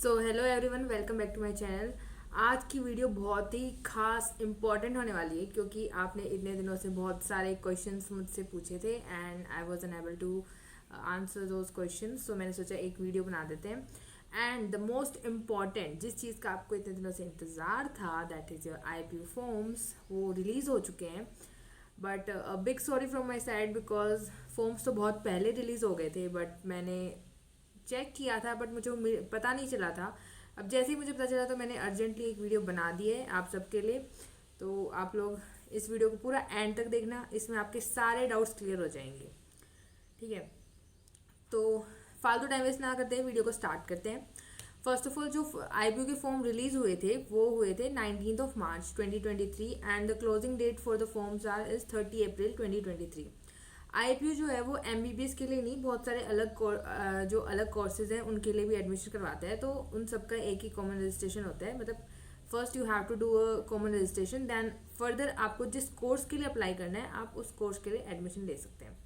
So hello everyone, welcome back to my channel. आज की video बहुत ही खास इम्पॉर्टेंट होने वाली है क्योंकि आपने इतने दिनों से बहुत सारे क्वेश्चंस मुझसे पूछे थे and I was unable to answer those questions. सो मैंने सोचा एक वीडियो बना देते हैं। एंड द मोस्ट इम्पॉर्टेंट जिस चीज़ का आपको इतने दिनों से इंतज़ार था, that is your IPU forms, वो रिलीज़ हो चुके हैं। But big sorry from my side because forms तो बहुत पहले रिलीज़ हो गए थे, बट मैंने चेक किया था बट मुझे पता नहीं चला था। अब जैसे ही मुझे पता चला तो मैंने अर्जेंटली एक वीडियो बना दी है आप सबके लिए। तो आप लोग इस वीडियो को पूरा एंड तक देखना, इसमें आपके सारे डाउट्स क्लियर हो जाएंगे। ठीक है, तो फालतू टाइम वेस्ट ना करते हैं, वीडियो को स्टार्ट करते हैं। फर्स्ट ऑफ ऑल, जो IPU के फॉर्म रिलीज हुए थे वो हुए थे 19 March 2023 and the closing date for the forms are is 30 April 2023। IPU जो है वो MBBS के लिए नहीं, बहुत सारे जो अलग कोर्सेज हैं उनके लिए भी एडमिशन करवाता है। तो उन सबका एक ही कॉमन रजिस्ट्रेशन होता है। मतलब first you have to do a common registration, then further आपको जिस कोर्स के लिए अप्लाई करना है आप उस कोर्स के लिए एडमिशन ले सकते हैं।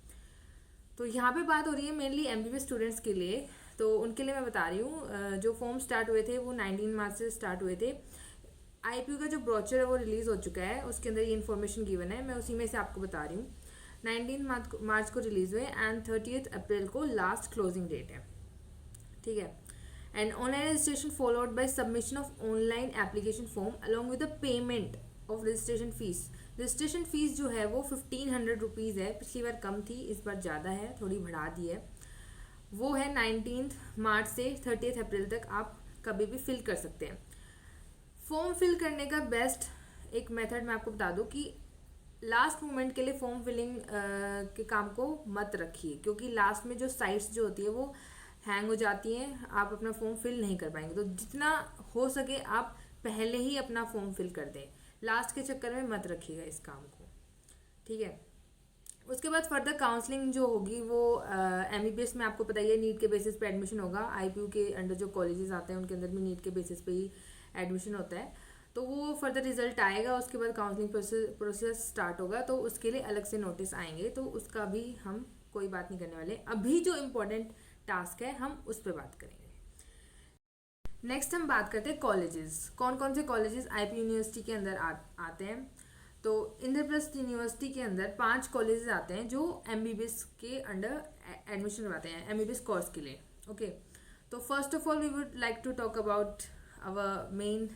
तो यहाँ पे बात हो रही है मेनली MBBS स्टूडेंट्स के लिए। तो उनके लिए मैं बता रही हूँ, जो फॉर्म स्टार्ट हुए थे वो 19 मार्च से स्टार्ट हुए थे। IPU का जो ब्रोचर है वो रिलीज हो चुका है, उसके अंदर ये इन्फॉर्मेशन गिवन है, मैं उसी में से आपको बता रही हूँ। 19 मार्च को रिलीज हुए एंड 30 अप्रैल को लास्ट क्लोजिंग डेट है। ठीक है, and online registration followed by submission of online application form along with the payment of registration fees. Registration fees जो है वो 1500 रुपीज़ है। पिछली बार कम थी, इस बार ज़्यादा है, थोड़ी बढ़ा दी है। वो है 19 मार्च से 30 अप्रैल तक आप कभी भी फिल कर सकते हैं। फॉर्म फिल करने का बेस्ट एक मेथड मैं आपको बता दूं कि लास्ट मोमेंट के लिए फॉर्म फिलिंग के काम को मत रखिए, क्योंकि लास्ट में जो साइट्स जो होती है वो हैंग हो जाती हैं, आप अपना फॉर्म फिल नहीं कर पाएंगे। तो जितना हो सके आप पहले ही अपना फॉर्म फिल कर दें, लास्ट के चक्कर में मत रखिएगा इस काम को। ठीक है, उसके बाद फर्दर काउंसलिंग जो होगी वो MBBS में आपको पता ही है नीट के बेसिस पे एडमिशन होगा। IPU के अंडर जो कॉलेजेस आते हैं उनके अंदर भी नीट के बेसिस पे ही एडमिशन होता है। तो वो फर्दर रिजल्ट आएगा, उसके बाद काउंसलिंग प्रोसेस स्टार्ट होगा, तो उसके लिए अलग से नोटिस आएंगे, तो उसका भी हम कोई बात नहीं करने वाले। अभी जो इम्पोर्टेंट टास्क है हम उस पर बात करेंगे। नेक्स्ट हम बात करते हैं कॉलेजेस, कौन कौन से कॉलेजेस IPU यूनिवर्सिटी के अंदर आते हैं। तो इंद्रप्रस्थ यूनिवर्सिटी के अंदर 5 कॉलेजेस आते हैं जो MBBS के अंडर एडमिशन करवाते हैं MBBS कोर्स के लिए। ओके, तो first of all we would like to talk about our main,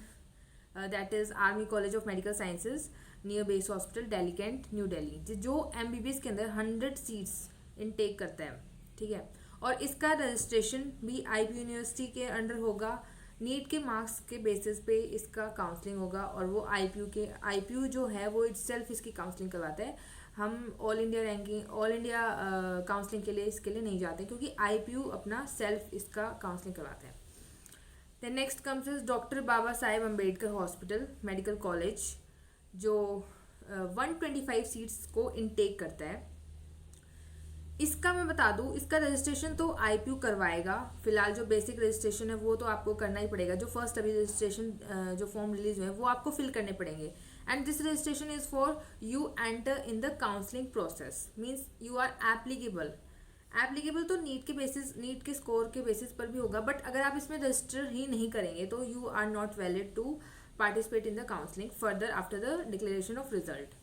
that is Army College of Medical Sciences near Base Hospital, Delhi Cantt, New Delhi, जो MBBS के अंदर 100 सीट्स इनटेक करता है। ठीक है, और इसका रजिस्ट्रेशन भी IPU यूनिवर्सिटी के अंडर होगा। नीट के मार्क्स के बेसिस पे इसका काउंसलिंग होगा, और वो IPU जो है वो इटसेल्फ इसकी काउंसलिंग करवाता है। हम all India ranking, all India counselling के लिए इसके लिए नहीं जाते, क्योंकि IPU अपना सेल्फ इसका काउंसलिंग करवाता है। Then next comes is doctor Baba Saheb Ambedkar Hospital Medical College, जो 125 सीट्स को इनटेक करता है। इसका मैं बता दूं, इसका रजिस्ट्रेशन तो IPU करवाएगा। फिलहाल जो बेसिक रजिस्ट्रेशन है वो तो आपको करना ही पड़ेगा। जो फर्स्ट अभी रजिस्ट्रेशन जो फॉर्म रिलीज हुए हैं वो आपको फिल करने पड़ेंगे। And this registration is for you enter in the counselling process, means you are applicable to NEET के बेसिस, नीट के स्कोर के बेसिस पर भी होगा, बट अगर आप इसमें रजिस्टर ही नहीं करेंगे तो you are not valid to participate in the counselling further after the declaration of result.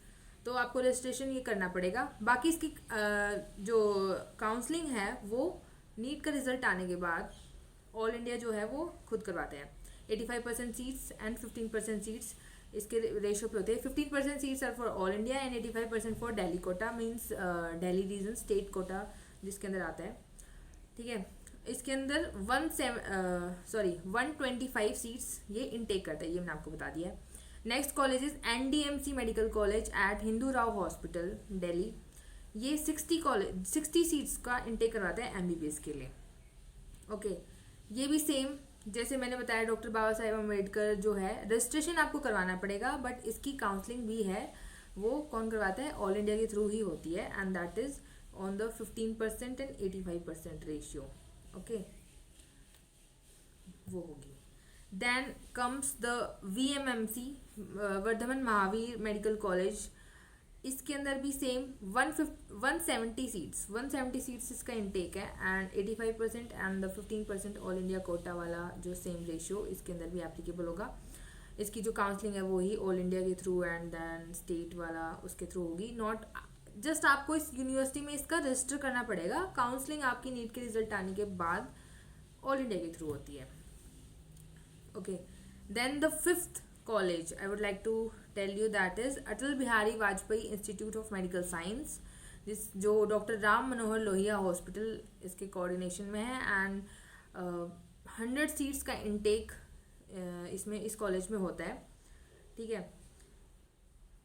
तो आपको रजिस्ट्रेशन ये करना पड़ेगा। बाकी इसकी जो काउंसलिंग है वो नीट का रिजल्ट आने के बाद ऑल इंडिया जो है वो खुद करवाते हैं। 85% सीट्स एंड 15% सीट्स इसके रेशियो पे होते हैं। 15% seats are for all India and 85% for Delhi quota, means Delhi region state quota जिसके अंदर आता है। ठीक है, इसके अंदर 125 सीट्स ये इनटेक करता है, ये मैंने आपको बता दिया है। Next college is NDMC medical college eight Hindu Rao hospital Delhi. ये 60 सीट्स का इनटेक करवाता है MBBS के लिए। ओके, ये भी सेम जैसे मैंने बताया डॉक्टर बाबा साहेब अम्बेडकर जो है, रजिस्ट्रेशन आपको करवाना पड़ेगा, बट इसकी काउंसलिंग भी है, वो कौन करवाता है, ऑल इंडिया के थ्रू ही होती है, and that is on the 15% and 85% ratio. Okay, वो होगी। Then comes the VMMC, Vardhman Mahavir Medical College. इसके अंदर भी सेम 170 सीट्स इसका इनटेक है and 85% and 15% all India quota वाला जो सेम रेशियो इसके अंदर भी एप्लीकेबल होगा। इसकी जो काउंसलिंग है वो ही ऑल इंडिया के थ्रू एंड देन स्टेट वाला उसके थ्रू होगी। नॉट जस्ट आपको इस यूनिवर्सिटी में इसका रजिस्टर करना पड़ेगा। काउंसलिंग आपकी नीट के रिजल्ट आने के बाद ऑल इंडिया के थ्रू होती है। Okay, then the fifth college I would like to tell you that is Atal Bihari Vajpayee Institute of Medical Science, जिस जो डॉक्टर राम मनोहर लोहिया हॉस्पिटल इसके कोऑर्डिनेशन में है एंड 100 सीट्स का इनटेक इसमें इस कॉलेज में होता है। ठीक है,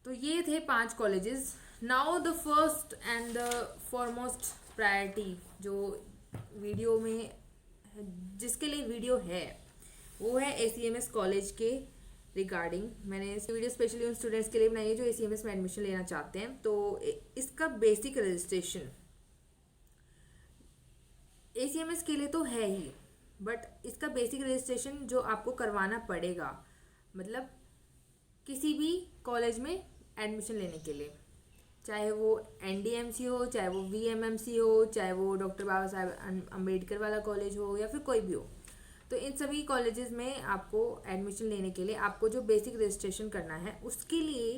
तो ये थे 5 colleges. Now the first and the foremost priority जो वीडियो में जिसके लिए वीडियो है वो है ACMS कॉलेज के रिगार्डिंग। मैंने इस वीडियो स्पेशली उन स्टूडेंट्स के लिए बनाई है जो ACMS में एडमिशन लेना चाहते हैं। तो इसका बेसिक रजिस्ट्रेशन ACMS के लिए तो है ही, बट इसका बेसिक रजिस्ट्रेशन जो आपको करवाना पड़ेगा, मतलब किसी भी कॉलेज में एडमिशन लेने के लिए, चाहे वो NDMC हो, चाहे वो VMMC हो, चाहे वो डॉक्टर बाबा साहेब अम्बेडकर वाला कॉलेज हो या फिर कोई भी हो, तो इन सभी कॉलेजेस में आपको एडमिशन लेने के लिए आपको जो बेसिक रजिस्ट्रेशन करना है उसके लिए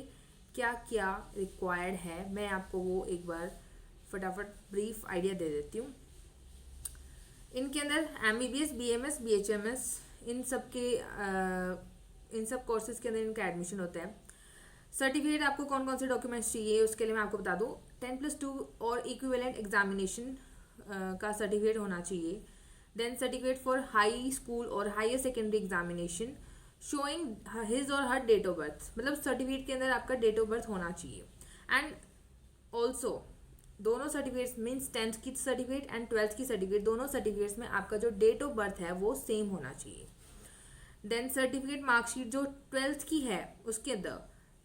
क्या क्या रिक्वायर्ड है मैं आपको वो एक बार फटाफट ब्रीफ आइडिया दे देती हूँ। इनके अंदर MBBS, BMS, BHMS इन सब कोर्सेज के अंदर इनका एडमिशन होता है। सर्टिफिकेट आपको कौन कौन से डॉक्यूमेंट्स चाहिए उसके लिए मैं आपको बता दूँ। 10+2 और इक्विवेलेंट एग्जामिनेशन का सर्टिफिकेट होना चाहिए। Then certificate for high school और higher secondary examination showing his और हर डेट ऑफ बर्थ, मतलब सर्टिफिकेट के अंदर आपका डेट ऑफ बर्थ होना चाहिए। एंड ऑल्सो दोनों सर्टिफिकेट्स मीन्स 10th की सर्टिफिकेट एंड 12th की सर्टिफिकेट, दोनों सर्टिफिकेट्स में आपका जो डेट ऑफ बर्थ है वो सेम होना चाहिए। देन सर्टिफिकेट मार्कशीट जो 12th की है उसके अंदर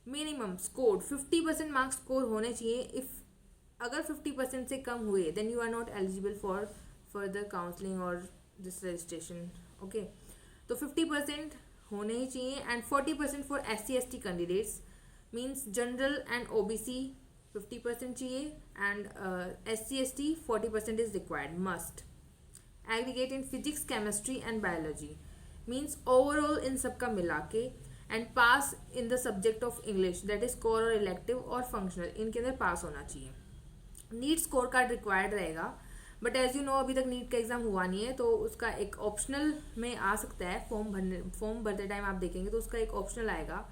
मिनिमम स्कोर 50% मार्क्स स्कोर होने चाहिए। इफ अगर 50% से कम हुए then you are not eligible for further counselling और दिस रजिस्ट्रेशन। ओके, तो 50% होने ही चाहिए and 40% for SC/ST candidates means general and OBC 50% चाहिए and SC/ST 40% is required must. Aggregate in physics, chemistry and biology means overall in सब का मिला के and pass in the subject of English that is core और elective और functional, इनके अंदर pass होना चाहिए। नीट स्कोर कार्ड रिक्वायर्ड रहेगा, बट एज यू नो अभी तक नीट का एग्जाम हुआ नहीं है, तो उसका एक ऑप्शनल में आ सकता है। फॉर्म भरते टाइम आप देखेंगे तो उसका एक ऑप्शनल आएगा,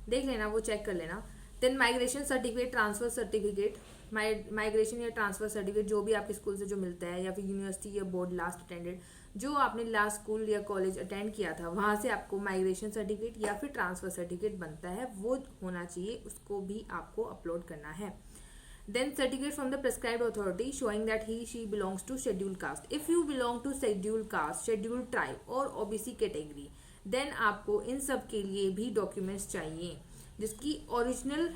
देख लेना, वो चेक कर लेना। Then migration certificate, transfer certificate, migration या ट्रांसफर सर्टिफिकेट जो भी आपके स्कूल से जो मिलता है या फिर यूनिवर्सिटी या बोर्ड लास्ट अटेंडेड, जो आपने लास्ट स्कूल या कॉलेज अटेंड किया था वहाँ से आपको माइग्रेशन सर्टिफिकेट या फिर ट्रांसफर सर्टिफिकेट बनता है, वो होना चाहिए, उसको भी आपको अपलोड करना है। Then certificate from the prescribed authority showing that he/she belongs to scheduled caste. If you belong to scheduled caste, scheduled tribe और OBC category, then आपको इन सब के लिए भी डॉक्यूमेंट्स चाहिए जिसकी ओरिजिनल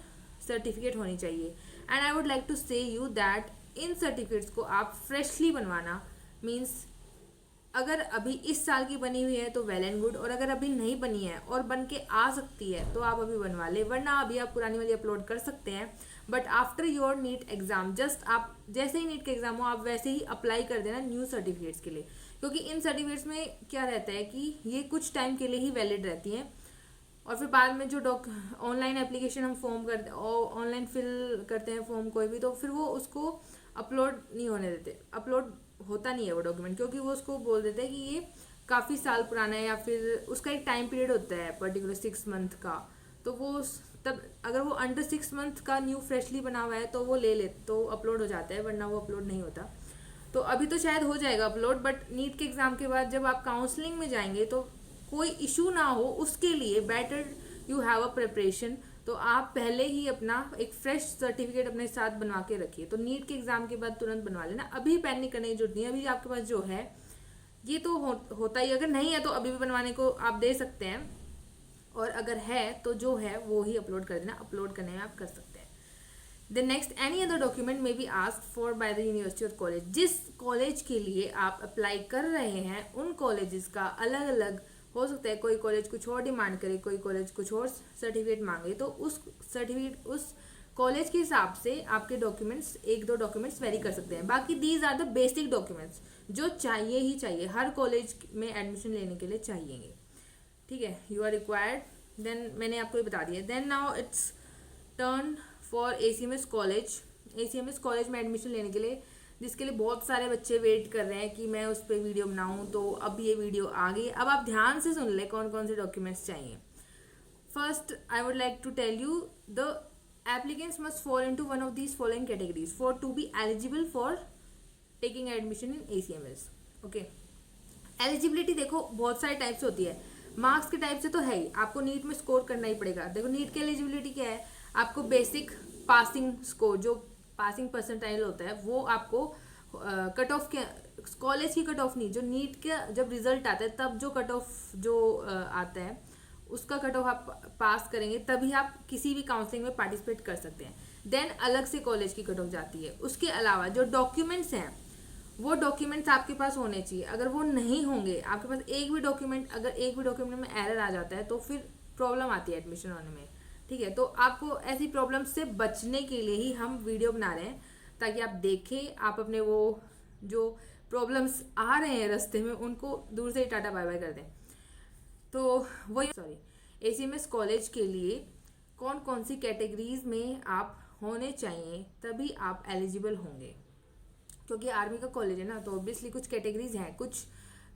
सर्टिफिकेट होनी चाहिए। And I would like to say you that इन सर्टिफिकेट्स को आप फ्रेशली बनवाना मीन्स अगर अभी इस साल की बनी हुई है तो वेल एंड गुड, और अगर अभी नहीं बनी है और बन के आ सकती है तो आप अभी बनवा ले, वरना अभी आप पुरानी वाली अपलोड कर सकते हैं। But after your NEET exam just आप जैसे ही नीट का एग्जाम हो आप वैसे ही अप्लाई कर देना न्यू सर्टिफिकेट्स के लिए, क्योंकि इन सर्टिफिकेट्स में क्या रहता है कि ये कुछ टाइम के लिए ही वैलिड रहती हैं और फिर बाद में जो ऑनलाइन एप्लीकेशन हम फॉर्म करते ऑनलाइन फिल करते हैं फॉर्म कोई भी, तो फिर वो उसको अपलोड नहीं होने देते, अपलोड होता नहीं है वो डॉक्यूमेंट, क्योंकि वो उसको बोल देते हैं कि ये काफ़ी साल पुराना है या फिर उसका एक टाइम पीरियड होता है पर्टिकुलर 6 मंथ का, तो वो तब अगर वो अंडर 6 मंथ का न्यू फ्रेशली बना हुआ है तो वो ले तो अपलोड हो जाता है, वरना वो अपलोड नहीं होता। तो अभी तो शायद हो जाएगा अपलोड, बट नीट के एग्ज़ाम के बाद जब आप काउंसलिंग में जाएंगे तो कोई इशू ना हो उसके लिए better you have a preparation, तो आप पहले ही अपना एक फ्रेश सर्टिफिकेट अपने साथ बनवा के रखिए। तो नीट के एग्ज़ाम के बाद तुरंत बनवा लेना, अभी पैनिक करने की जरूरत नहीं है। अभी आपके पास जो है ये तो होता ही, अगर नहीं है तो अभी भी बनवाने को आप दे सकते हैं, और अगर है तो जो है वो ही अपलोड कर देना, अपलोड करने में आप कर सकते हैं। The next any other document may be asked for by the university और कॉलेज। जिस कॉलेज के लिए आप अप्लाई कर रहे हैं उन कॉलेजेस का अलग अलग हो सकता है, कोई कॉलेज कुछ और डिमांड करे, कोई कॉलेज कुछ और सर्टिफिकेट मांगे, तो उस सर्टिफिकेट उस कॉलेज के हिसाब से आपके डॉक्यूमेंट्स, एक दो डॉक्यूमेंट्स वेरी कर सकते हैं, बाकी these are the basic documents जो चाहिए ही चाहिए, हर कॉलेज में एडमिशन लेने के लिए चाहिए। ठीक है, यू आर रिक्वायर्ड। देन मैंने आपको ये बता दिया। Then now it's turn for ACMS college. ACMS college में एडमिशन लेने के लिए, जिसके लिए बहुत सारे बच्चे वेट कर रहे हैं कि मैं उस पर वीडियो बनाऊं, तो अब ये वीडियो आ गई। अब आप ध्यान से सुन ले कौन कौन से डॉक्यूमेंट्स चाहिए। First I would like to tell you the applicants must fall into one of these following categories for to be eligible for taking admission in ACMS. Okay, eligibility देखो बहुत सारे टाइप से होती है। मार्क्स के type से तो है ही, आपको नीट में स्कोर करना ही पड़ेगा। देखो नीट की एलिजिबिलिटी क्या है, आपको बेसिक पासिंग स्कोर, जो पासिंग परसेंटाइल होता है, वो आपको कट ऑफ के, कॉलेज की कट ऑफ नहीं, जो नीट का जब रिजल्ट आता है तब जो कट ऑफ जो आता है उसका कट ऑफ आप पास करेंगे तभी आप किसी भी काउंसलिंग में पार्टिसिपेट कर सकते हैं। देन अलग से कॉलेज की कट ऑफ जाती है। उसके अलावा जो डॉक्यूमेंट्स हैं वो डॉक्यूमेंट्स आपके पास होने चाहिए। अगर वो नहीं होंगे आपके पास एक भी डॉक्यूमेंट, अगर एक भी डॉक्यूमेंट में एरर आ जाता है तो फिर प्रॉब्लम आती है एडमिशन होने में। ठीक है, तो आपको ऐसी प्रॉब्लम से बचने के लिए ही हम वीडियो बना रहे हैं, ताकि आप देखें, आप अपने वो जो प्रॉब्लम्स आ रहे हैं रास्ते में उनको दूर से ही टाटा बाय बाय कर दें। तो वही ACMS कॉलेज के लिए कौन कौन सी कैटेगरीज में आप होने चाहिए तभी आप एलिजिबल होंगे, क्योंकि आर्मी का कॉलेज है ना, तो ऑब्वियसली कुछ कैटेगरीज हैं, कुछ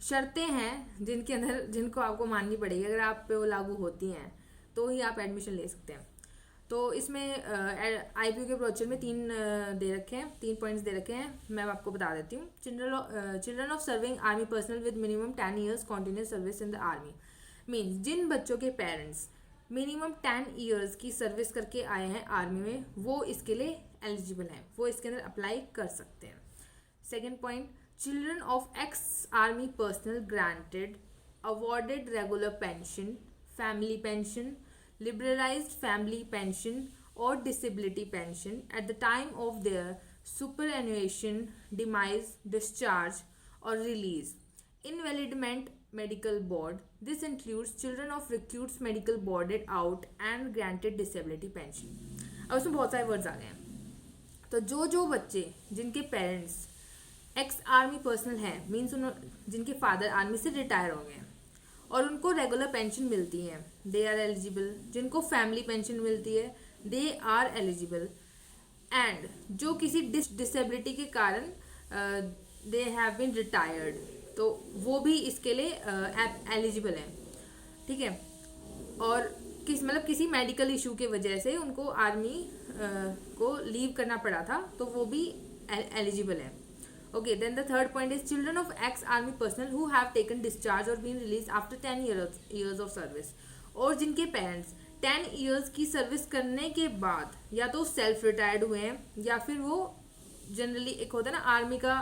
शर्तें हैं जिनके अंदर जिनको आपको माननी पड़ेगी। अगर आप पे वो लागू होती हैं तो ही आप एडमिशन ले सकते हैं। तो इसमें IPU के ब्रोचर में 3 दे रखे हैं, 3 पॉइंट्स दे रखे हैं, मैं आपको बता देती हूँ। Children of serving army personnel with minimum 10 years continuous service in the army means जिन बच्चों के पेरेंट्स मिनिमम 10 years की सर्विस करके आए हैं आर्मी में, वो इसके लिए एलिजिबल हैं, वो इसके अंदर अप्लाई कर सकते हैं। Second point, children of ex army personnel granted awarded regular pension, family pension, liberalized family pension or disability pension at the time of their superannuation, demise, discharge or release. Invalidment medical board. This includes children of recruits medical boarded out and granted disability pension. अब उसमें बहुत सारे words आ गए हैं। तो जो बच्चे जिनके पेरेंट्स एक्स आर्मी पर्सनल हैं, मीन्स जिनके फादर आर्मी से रिटायर हो गए हैं और उनको रेगुलर पेंशन मिलती है, दे आर एलिजिबल। जिनको फैमिली पेंशन मिलती है, दे आर एलिजिबल। एंड जो किसी डिसेबिलिटी के कारण दे हैव बीन रिटायर्ड, तो वो भी इसके लिए एलिजिबल हैं। ठीक है, और किसी मेडिकल इशू के वजह से उनको आर्मी को लीव करना पड़ा था, तो वो भी एलिजिबल है। Okay, then the third point is children of ex-army personnel who have taken discharge or been released after 10 years of service. और जिनके पेरेंट्स 10 years की सर्विस करने के बाद या तो सेल्फ रिटायर्ड हुए हैं, या फिर वो जनरली एक होता है ना आर्मी का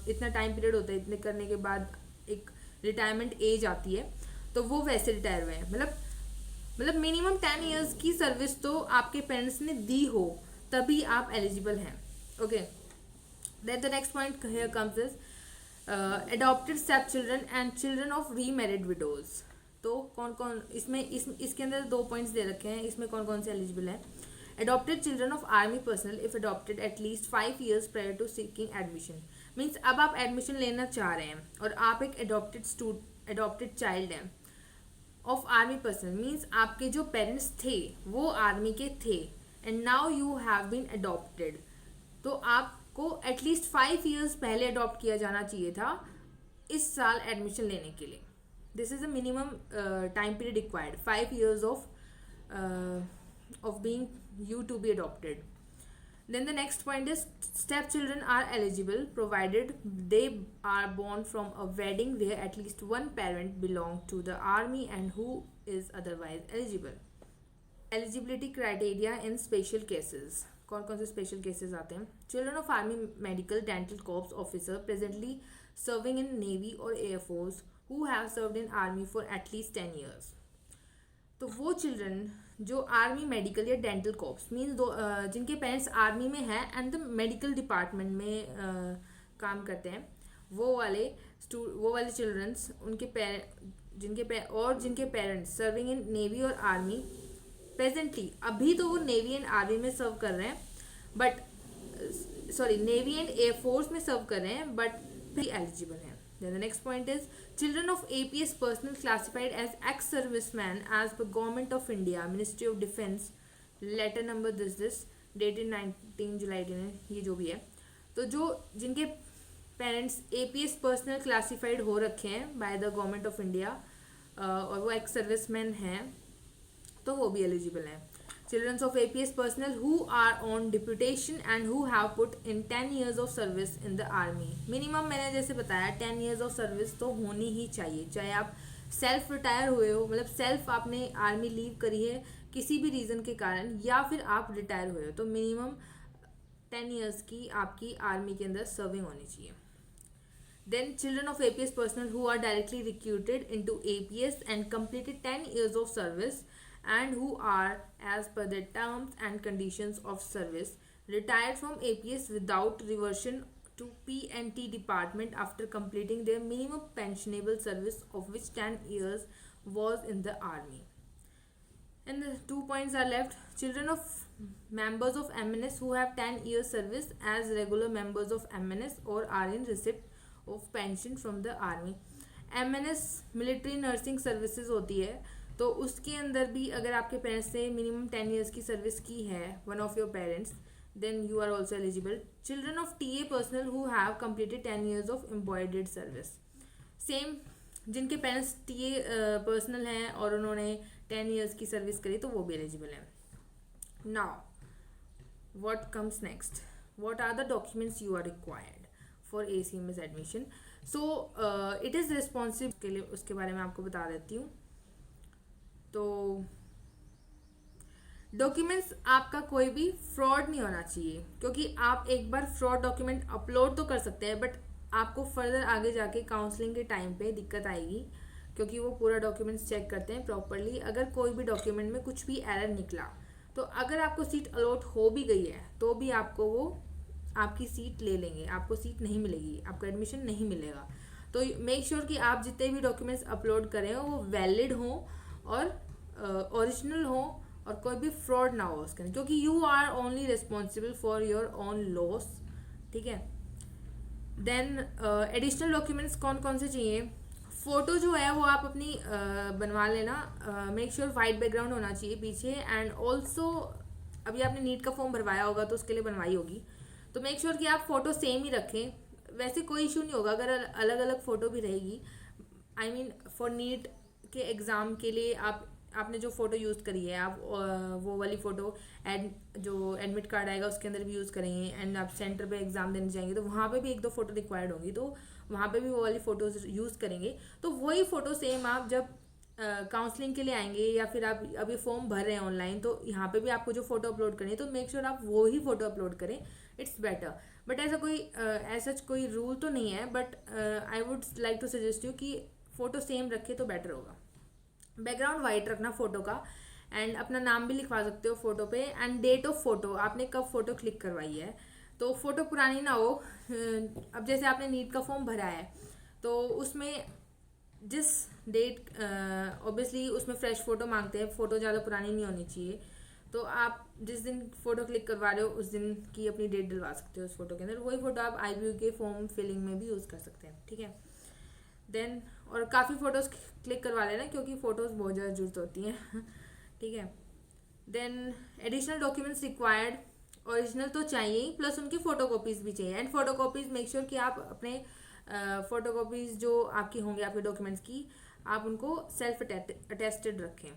इतना टाइम पीरियड होता है, इतने करने के बाद एक रिटायरमेंट एज आती है, तो वो वैसे रिटायर हुए हैं। मतलब मिनिमम 10 years की सर्विस तो आपके पेरेंट्स ने दी हो तभी आप एलिजिबल हैं। Okay, then the next point here comes is adopted stepchildren and children of remarried widows. तो कौन इसके अंदर 2 पॉइंट्स दे रखे हैं, इसमें कौन कौन से एलिजिबल हैं। adopted children of army personnel if adopted at least 5 years prior to seeking admission. Means अब आप एडमिशन लेना चाह रहे हैं और आप एक adopted child हैं of army personnel, मीन्स आपके जो पेरेंट्स थे वो आर्मी के थे and now you have been adopted, तो आपको एटलीस्ट 5 years पहले अडॉप्ट किया जाना चाहिए था इस साल एडमिशन लेने के लिए। This is a minimum time period required, 5 years of being you to be adopted. Then the next point is stepchildren are eligible provided they are born from a wedding where at least one parent belong to the army and who is otherwise eligible. Eligibility criteria in special cases. कौन कौन से special cases आते हैं। Children of army medical dental corps officer presently serving in navy और air force who have served in army for at least 10 years. तो वो children जो army medical या डेंटल कॉर्प्स मीन्स जिनके पेरेंट्स आर्मी में हैं एंड द मेडिकल डिपार्टमेंट में काम करते हैं, वो वाले चिल्ड्रंस जिनके पेरेंट्स सर्विंग इन नेवी और आर्मी प्रेजेंटली अभी तो वो नेवी एंड आर्मी में सर्व कर रहे हैं, but sorry navy and air force में सर्व कर रहे हैं, बट भी एलिजिबल हैं. Then the next point is children of APS personnel classified as ex-servicemen as per Government of India, Ministry of Defence, letter number this dated 19 July 18, ये जो भी है. तो जो जिनके पेरेंट्स APS पर्सनल क्लासिफाइड हो रखे हैं by the government of India और वो एक्स सर्विसमैन हैं तो वो भी एलिजिबल हैं. Children of APS personnel who are on deputation and who have put in 10 years of service in the army. Minimum मैंने जैसे बताया 10 years of service तो होनी ही चाहिए, चाहे आप सेल्फ रिटायर हुए हो, मतलब सेल्फ आपने आर्मी लीव करी है किसी भी रीज़न के कारण, या फिर आप रिटायर हुए हो, तो मिनिमम 10 years की आपकी आर्मी के अंदर सर्विंग होनी चाहिए. Then children of APS personnel who are directly recruited into APS and completed 10 years of service and who are, as per the terms and conditions of service, retired from APS without reversion to P&T department after completing their minimum pensionable service, of which 10 years was in the army. And the 2 points are left. Children of members of MNS who have 10 years service as regular members of MNS or are in receipt of pension from the army. MNS military nursing services होती है, तो उसके अंदर भी अगर आपके parents ने minimum 10 years की सर्विस की है, one of your parents, then you are also eligible. Children of TA personnel who have completed 10 years of embodied service, same जिनके पेरेंट्स TA पर्सनल हैं और उन्होंने 10 years की सर्विस करी तो वो भी एलिजिबल हैं. Now what comes next, what are the documents you are required for ACMS admission. So it is responsive के लिए उसके बारे में आपको बता देती हूँ. तो डॉक्यूमेंट्स आपका कोई भी फ्रॉड नहीं होना चाहिए, क्योंकि आप एक बार फ्रॉड डॉक्यूमेंट अपलोड तो कर सकते हैं, बट आपको फर्दर आगे जाके काउंसलिंग के टाइम पे दिक्कत आएगी, क्योंकि वो पूरा डॉक्यूमेंट्स चेक करते हैं प्रॉपरली. अगर कोई भी डॉक्यूमेंट में कुछ भी एरर निकला तो अगर आपको सीट अलॉट हो भी गई है तो भी आपको वो आपकी सीट ले लेंगे, आपको सीट नहीं मिलेगी, आपको एडमिशन नहीं मिलेगा. तो मेक श्योर कि आप जितने भी डॉक्यूमेंट्स अपलोड करें हो वो वैलिड हो और ओरिजिनल हो और कोई भी फ्रॉड ना हो उसके अंदर, क्योंकि you are only responsible for your own loss. ठीक है. देन एडिशनल डॉक्यूमेंट्स कौन कौन से चाहिए. फ़ोटो जो है वो आप अपनी बनवा लेना. मेक श्योर वाइट बैकग्राउंड होना चाहिए पीछे. एंड ऑल्सो अभी आपने नीट का फॉर्म भरवाया होगा तो उसके लिए बनवाई होगी, तो मेक श्योर कि आप फ़ोटो सेम ही रखें. वैसे कोई इशू नहीं होगा अगर अलग अलग फ़ोटो भी रहेगी. आई मीन फॉर नीट के एग्ज़ाम के लिए आपने जो फ़ोटो यूज़ करी है आप वो वाली फ़ोटो जो एडमिट कार्ड आएगा उसके अंदर भी यूज़ करेंगे. एंड आप सेंटर पे एग्ज़ाम देने जाएंगे तो वहाँ पे भी 1-2 फ़ोटो रिक्वायर्ड होंगी, तो वहाँ पे भी वो वाली फ़ोटोज़ यूज़ करेंगे. तो वही फ़ोटो सेम आप जब काउंसलिंग के लिए आएंगे या फिर आप अभी फॉर्म भर रहे हैं ऑनलाइन, तो यहाँ पे भी आपको जो फ़ोटो अपलोड करनी है तो मेक श्योर आप वो ही फ़ोटो अपलोड करें. It's better. बट ऐसा कोई रूल तो नहीं है, but I would like to suggest you कि फ़ोटो सेम रखे तो बेटर होगा. बैकग्राउंड वाइट रखना फ़ोटो का. एंड अपना नाम भी लिखवा सकते हो फ़ोटो पे. एंड डेट ऑफ फ़ोटो, आपने कब फ़ोटो क्लिक करवाई है, तो फ़ोटो पुरानी ना हो. अब जैसे आपने नीट का फॉर्म भरा है तो उसमें जिस डेट ऑब्वियसली उसमें फ्रेश फ़ोटो मांगते हैं, फ़ोटो ज़्यादा पुरानी नहीं होनी चाहिए. तो आप जिस दिन फ़ोटो क्लिक करवा रहे हो उस दिन की अपनी डेट डलवा सकते हो उस फ़ोटो के अंदर. वही फ़ोटो आप IBU के फॉर्म फिलिंग में भी यूज़ कर सकते हैं. ठीक है. देन और काफ़ी फ़ोटोज़ क्लिक करवा लेना, क्योंकि फ़ोटोज़ बहुत ज़्यादा ज़रूरत होती हैं. ठीक है. Then additional documents required, original तो चाहिए ही, प्लस उनकी फ़ोटो कॉपीज़ भी चाहिए. And photo copies make sure कि आप अपने फ़ोटो कॉपीज़ जो आपकी होंगे आपके डॉक्यूमेंट्स की, आप उनको सेल्फ अटेस्टेड रखें.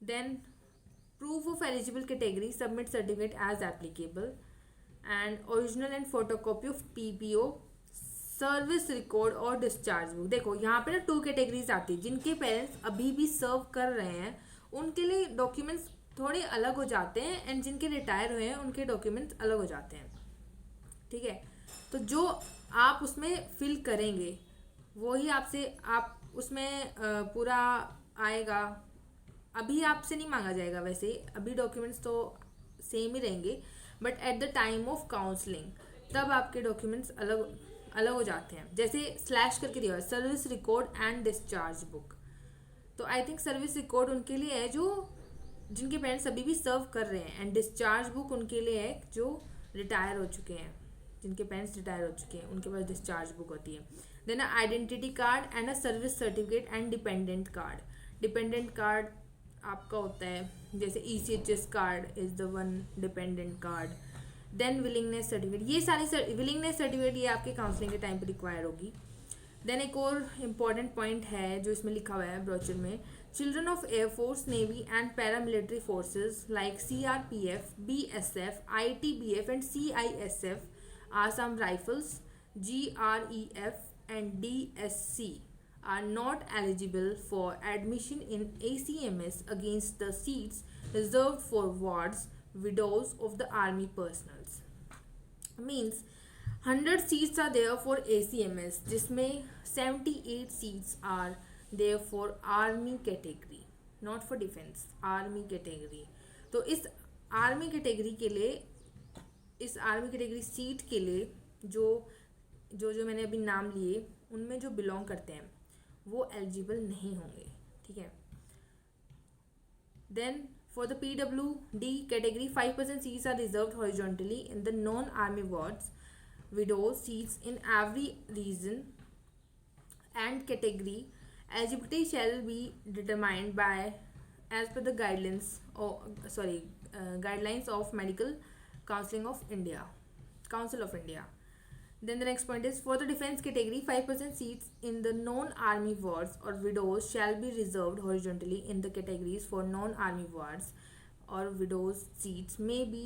Then proof of eligible category, submit certificate as applicable. And original and photo copy of PPO, service record और डिस्चार्ज बुक. देखो यहाँ पे ना 2 कैटेगरीज आती है. जिनके पेरेंट्स अभी भी सर्व कर रहे हैं उनके लिए डॉक्यूमेंट्स थोड़े अलग हो जाते हैं, एंड जिनके रिटायर हुए हैं उनके डॉक्यूमेंट्स अलग हो जाते हैं. ठीक है. तो जो आप उसमें फिल करेंगे वही आप उसमें पूरा आएगा. अभी आपसे नहीं मांगा जाएगा, वैसे अभी डॉक्यूमेंट्स तो सेम ही रहेंगे, but at the time of counselling तब आपके डॉक्यूमेंट्स अलग हो जाते हैं. जैसे स्लैश करके दिया service record and discharge book. तो आई थिंक सर्विस रिकॉर्ड उनके लिए है जो जिनके पेरेंट्स अभी भी सर्व कर रहे हैं, एंड डिस्चार्ज बुक उनके लिए है जो रिटायर हो चुके हैं, जिनके पेरेंट्स रिटायर हो चुके हैं उनके पास डिस्चार्ज बुक होती है। Then identity card and a service certificate and dependent card. Dependent card आपका होता है जैसे ECHS card is the one dependent card. Then willingness certificate, ये सारी विलिंगनेस सर्टिफिकेट ये आपके काउंसलिंग के टाइम पे रिक्वायर होगी। देन एक और इम्पॉर्टेंट पॉइंट है जो इसमें लिखा हुआ है ब्रोचर में, children of air force, navy and paramilitary forces like CRPF, BSF, ITBF and CISF, Assam Rifles, GREF and DSC are not eligible for admission in ACMS against the seats reserved for wards, widows of the army personals. Means 100 seats are there for ACMS, जिसमें 78 seats are there for army category, not for defense, army category. तो इस army category के लिए, इस army category seat के लिए जो जो जो मैंने अभी नाम लिए उनमें जो बिलोंग करते हैं वो एलिजिबल नहीं होंगे, ठीक है। Then for the PWD category 5% seats are reserved horizontally in the non army wards, widows seats in every region and category. Eligibility shall be determined by as per the guidelines of Medical Council of India. Then the next point is for the defense category 5% seats in the non-army wards or widows shall be reserved horizontally in the categories for non-army wards or widows seats may be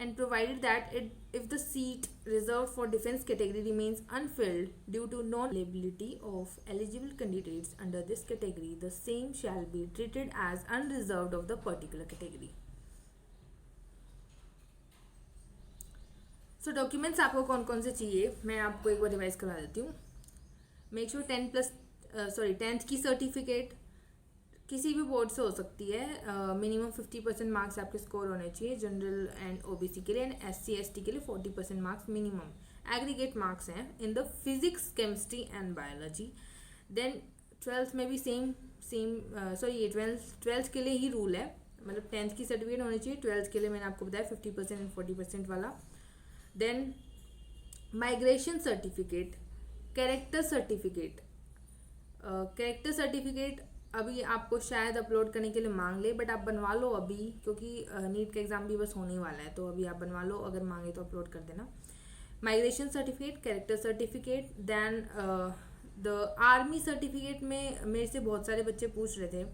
and provided that if the seat reserved for defense category remains unfilled due to non-availability of eligible candidates under this category, the same shall be treated as unreserved of the particular category. So documents आपको कौन कौन से चाहिए मैं आपको एक बार revise करा देती हूँ। मेक श्योर 10th की सर्टिफिकेट किसी भी बोर्ड से हो सकती है, मिनिमम 50% मार्क्स आपके स्कोर होने चाहिए जनरल एंड OBC के लिए, एंड SC ST के लिए 40% मार्क्स मिनिमम एग्रीगेट मार्क्स हैं in the physics, chemistry and biology. Then 12th में भी ये 12th के लिए ही रूल है, मतलब 10th की सर्टिफिकेट होनी चाहिए, 12th के लिए मैंने आपको बताया 50% एंड 40% वाला। Then migration certificate, character certificate अभी आपको शायद अपलोड करने के लिए मांग ले, बट आप बनवा लो अभी, क्योंकि नीट का एग्ज़ाम भी बस होने वाला है, तो अभी आप बनवा लो, अगर मांगे तो अपलोड कर देना। Migration certificate, character certificate, then the army certificate में मेरे से बहुत सारे बच्चे पूछ रहे थे।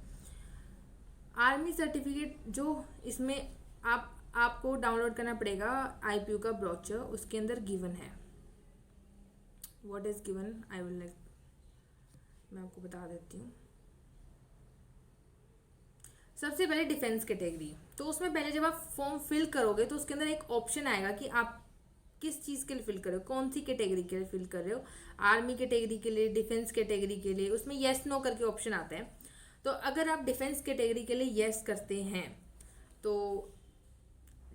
आर्मी सर्टिफिकेट जो इसमें आपको डाउनलोड करना पड़ेगा IPU का ब्रोचर, उसके अंदर गिवन है। What is given I will मैं आपको बता देती हूँ। सबसे पहले डिफेंस कैटेगरी, तो उसमें पहले जब आप फॉर्म फिल करोगे तो उसके अंदर एक ऑप्शन आएगा कि आप किस चीज़ के लिए फिल कर रहे हो, कौन सी कैटेगरी के लिए फिल कर रहे हो, आर्मी कैटेगरी के लिए, डिफेंस कैटेगरी के लिए, उसमें येस नो करके ऑप्शन आता है। तो अगर आप डिफेंस कैटेगरी के लिए येस करते हैं तो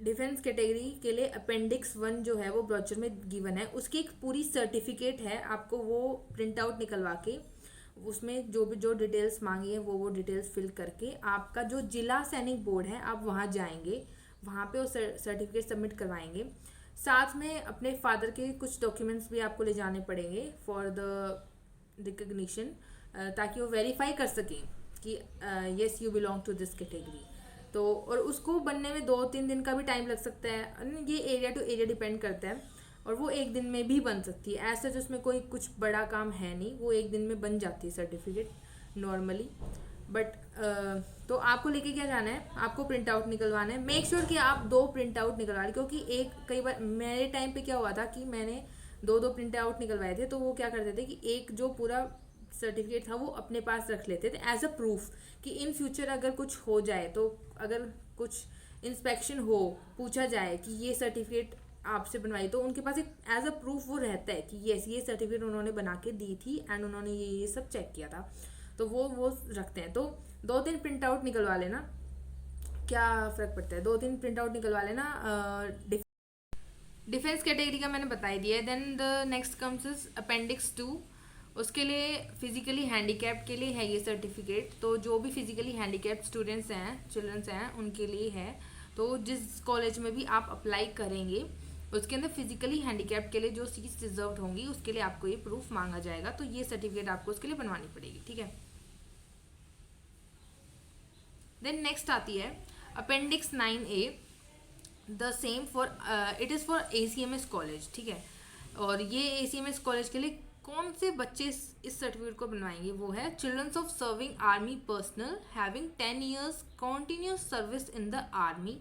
डिफेंस कैटेगरी के लिए अपेंडिक्स 1 जो है वो ब्रोचर में गिवन है, उसकी एक पूरी सर्टिफिकेट है, आपको वो प्रिंट आउट निकलवा के उसमें जो डिटेल्स मांगी है वो डिटेल्स फिल करके आपका जो जिला सैनिक बोर्ड है आप वहाँ जाएंगे, वहाँ पे वो सर्टिफिकेट सबमिट करवाएंगे। साथ में अपने फादर के कुछ डॉक्यूमेंट्स भी आपको ले जाने पड़ेंगे फॉर द रिकग्निशन, ताकि वो वेरीफाई कर सकें कि yes you belong to this category. तो और उसको बनने में 2-3 दिन का भी टाइम लग सकता है, ये एरिया टू एरिया डिपेंड करता है, और वो एक दिन में भी बन सकती है। ऐसा जो उसमें कोई कुछ बड़ा काम है नहीं, वो एक दिन में बन जाती है सर्टिफिकेट नॉर्मली। बट तो आपको लेके क्या जाना है, आपको प्रिंट आउट निकलवाना है। मेक श्योर कि आप 2 प्रिंट आउट निकलवा लें, क्योंकि कई बार मेरे टाइम पे क्या हुआ था कि मैंने 2 प्रिंट आउट निकलवाए थे, तो वो क्या करते थे कि एक जो पूरा सर्टिफिकेट था वो अपने पास रख लेते थे एज अ प्रूफ कि इन फ्यूचर अगर कुछ हो जाए, तो अगर कुछ इंस्पेक्शन हो, पूछा जाए कि ये सर्टिफिकेट आपसे बनवाई, तो उनके पास एक एज अ प्रूफ वो रहता है कि यस ये सर्टिफिकेट उन्होंने बना के दी थी एंड उन्होंने ये सब चेक किया था, तो वो रखते हैं। तो 2-3 प्रिंट आउट निकलवा लेना, क्या फ़र्क पड़ता है, 2-3 प्रिंट आउट निकलवा लेना। डिफेंस कैटेगरी का मैंने बता ही दिया है। Then the next comes is appendix 2, उसके लिए फिजिकली हैंडीकैप्ड के लिए है ये सर्टिफिकेट। तो जो भी फिजिकली हैंडीकैप्ड स्टूडेंट्स हैं, चिल्ड्रंस हैं, उनके लिए है। तो जिस कॉलेज में भी आप अप्लाई करेंगे उसके अंदर फिजिकली हैंडीकैप्ड के लिए जो सीट्स रिजर्व्ड होंगी उसके लिए आपको ये प्रूफ मांगा जाएगा। तो ये सर्टिफिकेट आपको उसके लिए बनवानी पड़ेगी, ठीक है। देन नेक्स्ट आती है appendix 9A, the same for it is for ACMS college, ठीक है। और ये ACMS कॉलेज के लिए कौन से बच्चे इस सर्टिफिकेट को बनवाएंगे, वो है childrens of serving army personnel having 10 years continuous service in the army,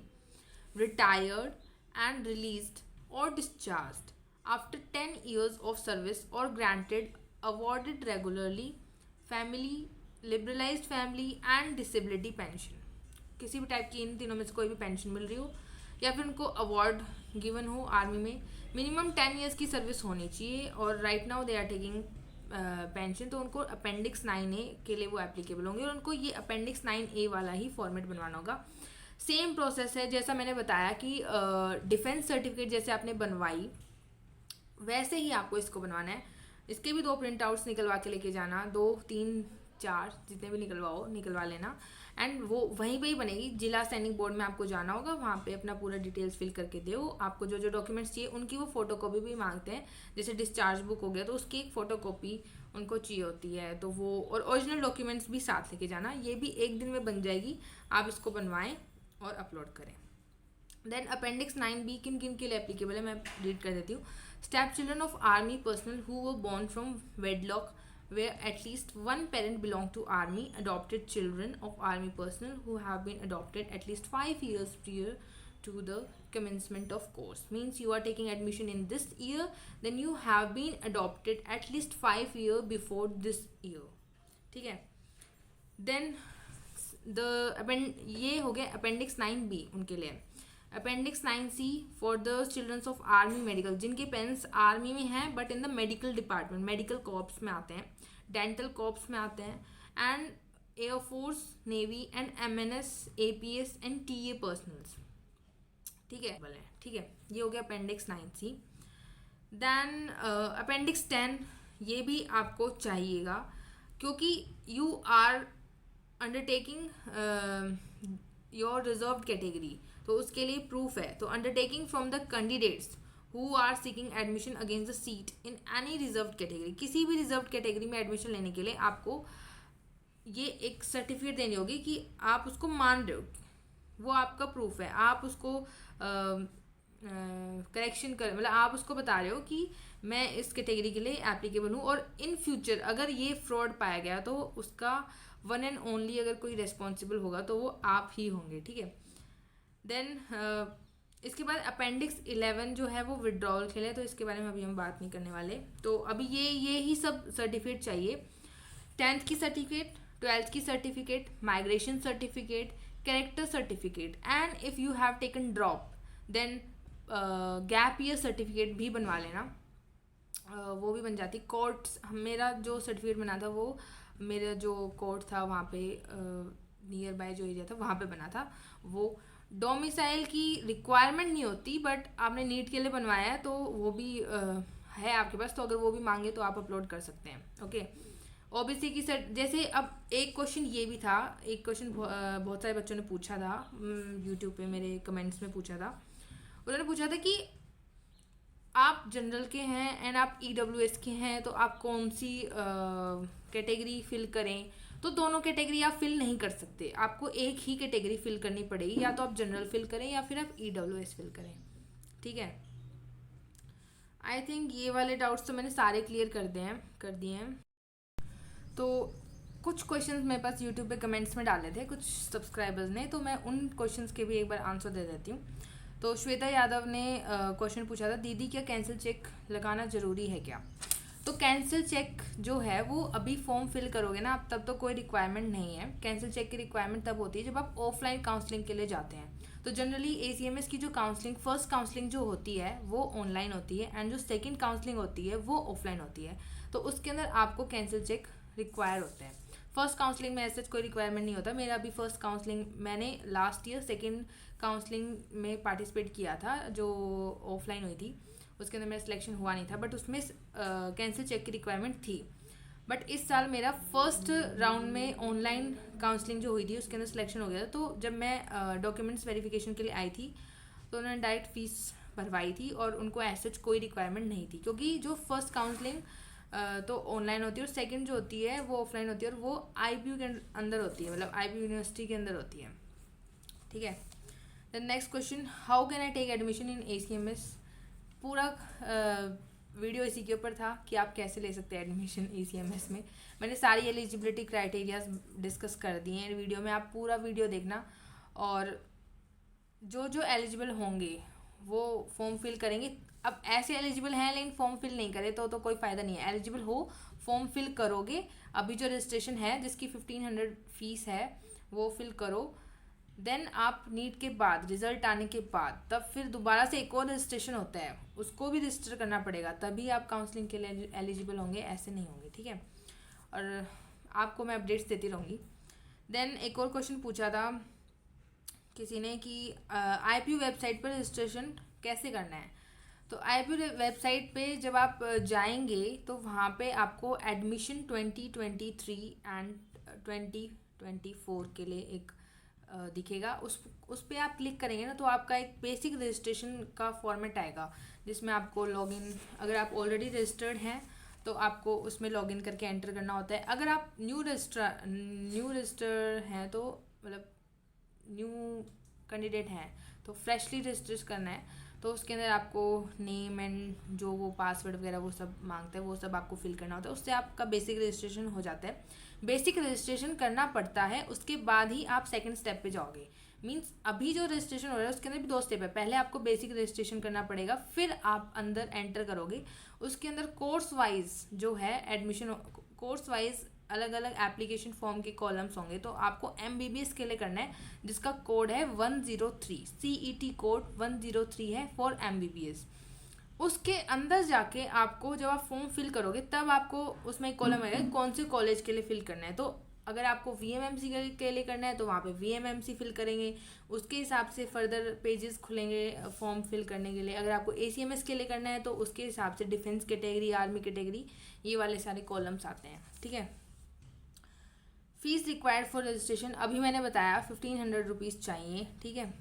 retired and released or discharged after 10 years of service or granted awarded regularly family liberalized family and disability pension। किसी भी type की इन तीनों में से कोई भी pension मिल रही हो या फिर उनको अवार्ड गिवन हो आर्मी में, मिनिमम 10 years की सर्विस होनी चाहिए और right now they are taking pension, तो उनको अपेंडिक्स 9A के लिए वो एप्लीकेबल होंगे और उनको ये अपेंडिक्स 9A वाला ही फॉर्मेट बनवाना होगा। सेम प्रोसेस है जैसा मैंने बताया कि डिफेंस सर्टिफिकेट जैसे आपने बनवाई वैसे ही आपको इसको बनवाना है। इसके भी 2 प्रिंट आउट्स निकलवा के लेके जाना, 2 3 4 जितने भी निकलवाओ निकलवा लेना, एंड वो वहीं पे ही बनेगी। जिला सैनिक बोर्ड में आपको जाना होगा, वहाँ पे अपना पूरा डिटेल्स फिल करके दो। आपको जो जो डॉक्यूमेंट्स चाहिए उनकी वो फोटो कॉपी भी मांगते हैं, जैसे डिस्चार्ज बुक हो गया तो उसकी एक फ़ोटो कॉपी उनको चाहिए होती है, तो वो और ओरिजिनल डॉक्यूमेंट्स भी साथ लेके जाना। ये भी 1 दिन में बन जाएगी, आप इसको बनवाएं और अपलोड करें। देन अपेंडिक्स 9B किन किन के लिए एप्लीकेबल है मैं रीड कर देती हूँ। Step children of army personnel who were born from wedlock where at least one parent belong to army, adopted children of army personnel who have been adopted at least 5 years prior to the commencement of course, means you are taking admission in this year, then you have been adopted at least 5 years before this year, ठीक है। Then ये हो गया appendix 9B उनके लिए। Appendix 9C for the childrens of army medical, जिनके parents army में हैं but in the medical department, medical corps में आते हैं, डेंटल कॉर्प्स में आते हैं, and air force, navy and MNS, APS and TA personnels, ठीक है, ठीक है। ये हो गया अपेंडिक्स 9C। देन अपेंडिक्स 10 ये भी आपको चाहिएगा क्योंकि you are undertaking your reserved category, तो उसके लिए प्रूफ है। तो undertaking from the candidates who are seeking admission against the seat in any reserved category, किसी भी रिजर्व्ड कैटेगरी में एडमिशन लेने के लिए आपको ये एक सर्टिफिकेट देनी होगी कि आप उसको मान रहे हो, वो आपका प्रूफ है। आप उसको करेक्शन कर मतलब आप उसको बता रहे हो कि मैं इस कैटेगरी के लिए एप्लीकेबल हूँ, और इन फ्यूचर अगर ये फ्रॉड पाया गया तो उसका वन एंड ओनली अगर कोई रेस्पॉन्सिबल होगा तो वो आप ही होंगे, ठीक है। देन इसके बाद अपेंडिक्स 11 जो है वो विड्रॉल के लिए, तो इसके बारे में अभी हम बात नहीं करने वाले। तो अभी ये ही सब सर्टिफिकेट चाहिए। 10th की सर्टिफिकेट, 12th की certificate, migration certificate, character certificate, and if you have taken drop then gap year certificate भी बनवा लेना, वो भी बन जाती। कोर्ट्स, मेरा जो सर्टिफिकेट बना था वो मेरा जो कोर्ट था वहाँ पे नियर बाय जो एरिया था वहाँ पे बना था। वो डोमिसाइल की रिक्वायरमेंट नहीं होती बट आपने नीट के लिए बनवाया है तो वो भी है आपके पास, तो अगर वो भी मांगे तो आप अपलोड कर सकते हैं, ओके। ओबीसी की सेट जैसे अब एक क्वेश्चन ये भी था, एक क्वेश्चन बहुत सारे बच्चों ने पूछा था यूट्यूब पे, मेरे कमेंट्स में पूछा था। उन्होंने पूछा था कि आप जनरल के हैं एंड आप EWS के हैं तो आप कौन सी कैटेगरी फिल करें। तो दोनों कैटेगरी आप फिल नहीं कर सकते, आपको एक ही कैटेगरी फिल करनी पड़ेगी, या तो आप जनरल फिल करें या फिर आप EWS फिल करें, ठीक है। आई थिंक ये वाले डाउट्स तो मैंने सारे क्लियर कर दिए हैं। तो कुछ क्वेश्चंस मेरे पास यूट्यूब पे कमेंट्स में डाले थे कुछ सब्सक्राइबर्स ने, तो मैं उन क्वेश्चंस के भी एक बार आंसर दे देती हूँ। तो श्वेता यादव ने क्वेश्चन पूछा था, दीदी क्या कैंसिल चेक लगाना ज़रूरी है क्या। तो कैंसिल चेक जो है वो अभी फॉर्म फिल करोगे ना आप, तब तो कोई रिक्वायरमेंट नहीं है। कैंसिल चेक की रिक्वायरमेंट तब होती है जब आप ऑफलाइन काउंसलिंग के लिए जाते हैं। तो जनरली ACMS की जो काउंसलिंग, फर्स्ट काउंसलिंग जो होती है वो ऑनलाइन होती है, एंड जो सेकेंड काउंसलिंग होती है वो ऑफलाइन होती है। तो उसके अंदर आपको कैंसिल चेक रिक्वायर होते हैं। फर्स्ट काउंसलिंग में ऐसे कोई रिक्वायरमेंट नहीं होता। मेरा अभी फर्स्ट काउंसलिंग मैंने लास्ट ईयर सेकेंड काउंसलिंग में पार्टिसिपेट किया था जो ऑफलाइन हुई थी, उसके अंदर मेरा सिलेक्शन हुआ नहीं था, बट उसमें कैंसिल चेक की रिक्वायरमेंट थी। बट इस साल मेरा फर्स्ट राउंड में ऑनलाइन काउंसलिंग जो हुई थी उसके अंदर सिलेक्शन हो गया था। तो जब मैं डॉक्यूमेंट्स वेरिफिकेशन के लिए आई थी तो उन्होंने डायरेक्ट फीस भरवाई थी और उनको ऐसा कोई रिक्वायरमेंट नहीं थी, क्योंकि जो फर्स्ट काउंसलिंग तो ऑनलाइन होती है और सेकंड जो होती है वो ऑफलाइन होती है और वो IPU के अंदर होती है, मतलब IPU यूनिवर्सिटी के अंदर होती है। ठीक है। The next question, how can I take admission in ACMS। पूरा वीडियो इसी के ऊपर था कि आप कैसे ले सकते हैं एडमिशन ACMS में। मैंने सारी एलिजिबिलिटी क्राइटेरियाज डिस्कस कर दिए हैं वीडियो में, आप पूरा वीडियो देखना। और जो जो एलिजिबल होंगे वो फॉर्म फिल करेंगे। अब ऐसे एलिजिबल हैं लेकिन फॉर्म फिल नहीं करे तो कोई फ़ायदा नहीं है। एलिजिबल हो, फॉर्म फिल करोगे। अभी जो रजिस्ट्रेशन है जिसकी 1500 फीस है वो फिल करो। देन आप नीट के बाद रिजल्ट आने के बाद तब फिर दोबारा से एक और रजिस्ट्रेशन होता है, उसको भी रजिस्टर करना पड़ेगा, तभी आप काउंसलिंग के लिए एलिजिबल होंगे, ऐसे नहीं होंगे। ठीक है। और आपको मैं अपडेट्स देती रहूँगी। देन एक और क्वेश्चन पूछा था किसी ने कि IPU वेबसाइट पर रजिस्ट्रेशन कैसे करना है। तो IPU वेबसाइट पे जब आप जाएंगे तो वहाँ पे आपको एडमिशन 2023 एंड 2024 के लिए एक दिखेगा। उस पर आप क्लिक करेंगे ना तो आपका एक बेसिक रजिस्ट्रेशन का फॉर्मेट आएगा जिसमें आपको लॉगिन, अगर आप ऑलरेडी रजिस्टर्ड हैं तो आपको उसमें लॉगिन करके एंटर करना होता है। अगर आप न्यू रजिस्टर हैं तो मतलब न्यू कैंडिडेट हैं तो फ्रेशली रजिस्टर करना है, तो उसके अंदर आपको नेम एंड जो वो पासवर्ड वगैरह वो सब मांगता है वो सब आपको फिल करना होता है। उससे आपका बेसिक रजिस्ट्रेशन हो जाता है। बेसिक रजिस्ट्रेशन करना पड़ता है, उसके बाद ही आप सेकंड स्टेप पे जाओगे। मींस अभी जो रजिस्ट्रेशन हो रहा है उसके अंदर भी 2 स्टेप है। पहले आपको बेसिक रजिस्ट्रेशन करना पड़ेगा, फिर आप अंदर एंटर करोगे। उसके अंदर कोर्स वाइज जो है एडमिशन, कोर्स वाइज अलग अलग एप्लीकेशन फॉर्म के कॉलम्स होंगे। तो आपको MBBS के लिए करना है जिसका कोड है 103, CET कोड 103 है फॉर MBBS। उसके अंदर जाके आपको जब आप फॉर्म फिल करोगे तब आपको उसमें एक कॉलम आएगा कौन से कॉलेज के लिए फिल करना है। तो अगर आपको VMMC के लिए करना है तो वहाँ पे VMMC फिल करेंगे, उसके हिसाब से फर्दर पेजेस खुलेंगे फॉर्म फिल करने के लिए। अगर आपको ACMS के लिए करना है तो उसके हिसाब से डिफेंस कैटेगरी, आर्मी कैटेगरी, ये वाले सारे कॉलम्स आते हैं। ठीक है। फीस रिक्वायर्ड फॉर रजिस्ट्रेशन अभी मैंने बताया 1500 रुपीज़ चाहिए। ठीक है।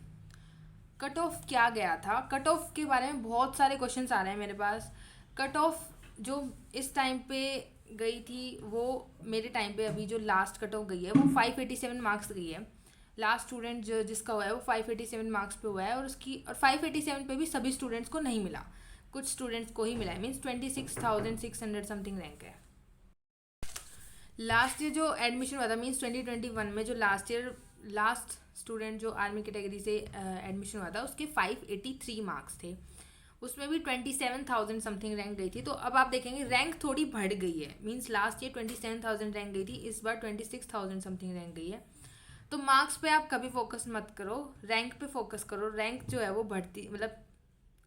कट ऑफ क्या गया था, कट ऑफ के बारे में बहुत सारे क्वेश्चंस आ रहे हैं मेरे पास। कट ऑफ जो इस टाइम पे गई थी वो मेरे टाइम पे अभी जो लास्ट कट ऑफ गई है वो 587 मार्क्स गई है। लास्ट स्टूडेंट जो जिसका हुआ है वो 587 मार्क्स पे हुआ है और 587 पे भी सभी स्टूडेंट्स को नहीं मिला, कुछ स्टूडेंट्स को ही मिला है। मीन्स 26,600 समथिंग रैंक है। लास्ट ईयर जो एडमिशन हुआ था मीन्स 2021 में जो लास्ट स्टूडेंट जो आर्मी कैटेगरी से एडमिशन हुआ था उसके 583 मार्क्स थे, उसमें भी 27,000 समथिंग रैंक गई थी। तो अब आप देखेंगे रैंक थोड़ी बढ़ गई है। मीन्स लास्ट ईयर 27,000 रैंक गई थी, इस बार 26,000 समथिंग रैंक गई है। तो मार्क्स पे आप कभी फोकस मत करो, रैंक पे फोकस करो। रैंक जो है वो बढ़ती मतलब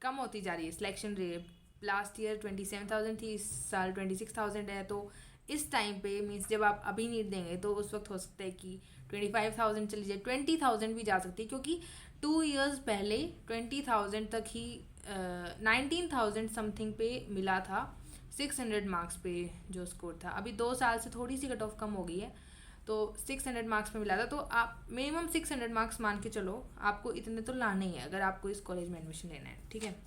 कम होती जा रही है। सिलेक्शन रेट लास्ट ईयर 27,000 थी, इस साल 26,000 है। तो इस टाइम पे मीन्स जब आप अभी नीट देंगे तो उस वक्त हो सकता है कि 25,000 चली जाए, 20,000 भी जा सकती है, क्योंकि 2 ईयर्स पहले 20,000 तक ही 19,000 समथिंग पे मिला था 600 मार्क्स पे जो स्कोर था। अभी 2 साल से थोड़ी सी कट ऑफ कम हो गई है तो 600 मार्क्स पे मिला था। तो आप मिनिमम 600 मार्क्स मान के चलो, आपको इतने तो लाने ही है अगर आपको इस कॉलेज में एडमिशन लेना है। ठीक है।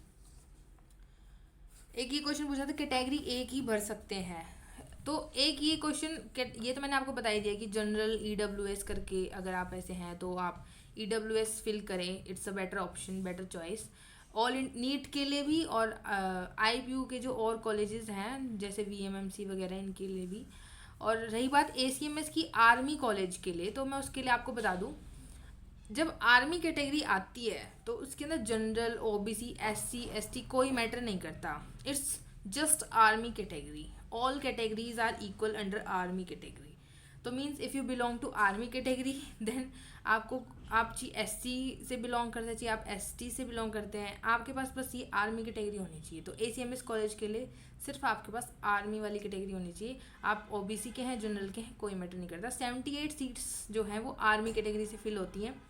एक ये क्वेश्चन पूछा था कैटेगरी एक ही भर सकते हैं, तो एक ये क्वेश्चन ये तो मैंने आपको बता ही दिया कि जनरल EWS करके अगर आप ऐसे हैं तो आप EWS फिल करें, it's a better option, better choice. All NEET के लिए भी और IPU के जो और कॉलेजेस हैं जैसे VMMC वगैरह इनके लिए भी। और रही बात ACMS की आर्मी कॉलेज के लिए, तो मैं उसके लिए आपको बता दूं जब आर्मी कैटेगरी आती है तो उसके अंदर जनरल, OBC, SC, ST कोई मैटर नहीं करता। It's just army category, all categories are equal under army category. तो means if you belong to army category then आपको आप SC से बिलोंग करते चाहिए, आप ST से बिलोंग करते हैं, आपके पास बस ये आर्मी कैटेगरी होनी चाहिए। तो ACMS कॉलेज के लिए सिर्फ आपके पास आर्मी वाली कैटेगरी होनी चाहिए। आप OBC के हैं, जनरल के हैं, कोई मैटर नहीं करता। 78 सीट्स जो हैं वो आर्मी कैटेगरी से फिल होती हैं।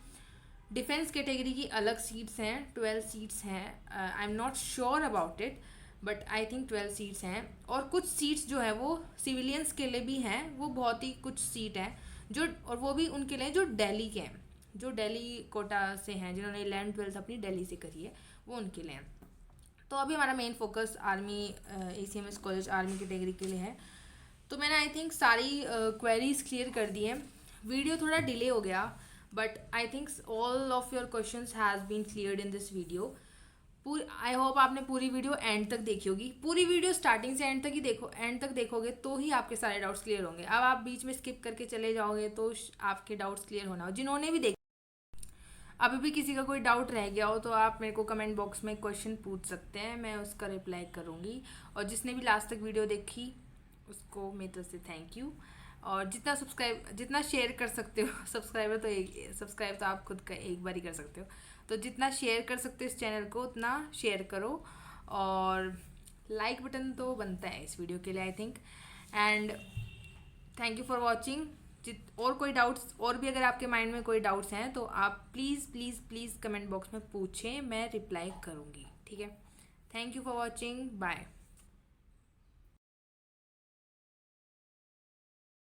डिफेंस कैटेगरी की अलग सीट्स हैं, 12 सीट्स हैं। I am not sure about it, but I think 12 seats हैं, और कुछ सीट्स जो है वो सिविलियंस के लिए भी हैं, वो बहुत ही कुछ सीट हैं जो, और वो भी उनके लिए जो दिल्ली के हैं, जो दिल्ली कोटा से हैं, जिन्होंने 11th-12th अपनी दिल्ली से करी है, वो उनके लिए हैं। तो अभी हमारा main focus army, ACMS college army category के लिए है। तो मैंने आई थिंक सारी क्वेरीज क्लियर कर दी है। वीडियो थोड़ा डिले हो गया, but I think all of your questions has been cleared in this video. I hope आपने पूरी वीडियो एंड तक देखी होगी। पूरी वीडियो स्टार्टिंग से एंड तक ही देखो, एंड तक देखोगे तो ही आपके सारे डाउट्स क्लियर होंगे। अब आप बीच में स्किप करके चले जाओगे तो आपके डाउट्स क्लियर होना हो। जिन्होंने भी देखा, अभी भी किसी का कोई डाउट रह गया हो तो आप मेरे को कमेंट बॉक्स में क्वेश्चन पूछ सकते हैं, मैं उसका रिप्लाई करूँगी। और जिसने भी लास्ट तक वीडियो देखी उसको मेरी तरफ से थैंक यू। और जितना शेयर कर सकते हो, सब्सक्राइब तो आप खुद का एक बार ही कर सकते हो, तो जितना शेयर कर सकते हो इस चैनल को उतना शेयर करो। और लाइक बटन तो बनता है इस वीडियो के लिए I think. And thank you for watching. और कोई डाउट्स, और भी अगर आपके माइंड में कोई डाउट्स हैं तो आप please please please comment box में पूछें, मैं रिप्लाई करूँगी, ठीक है। Thank you for watching, bye.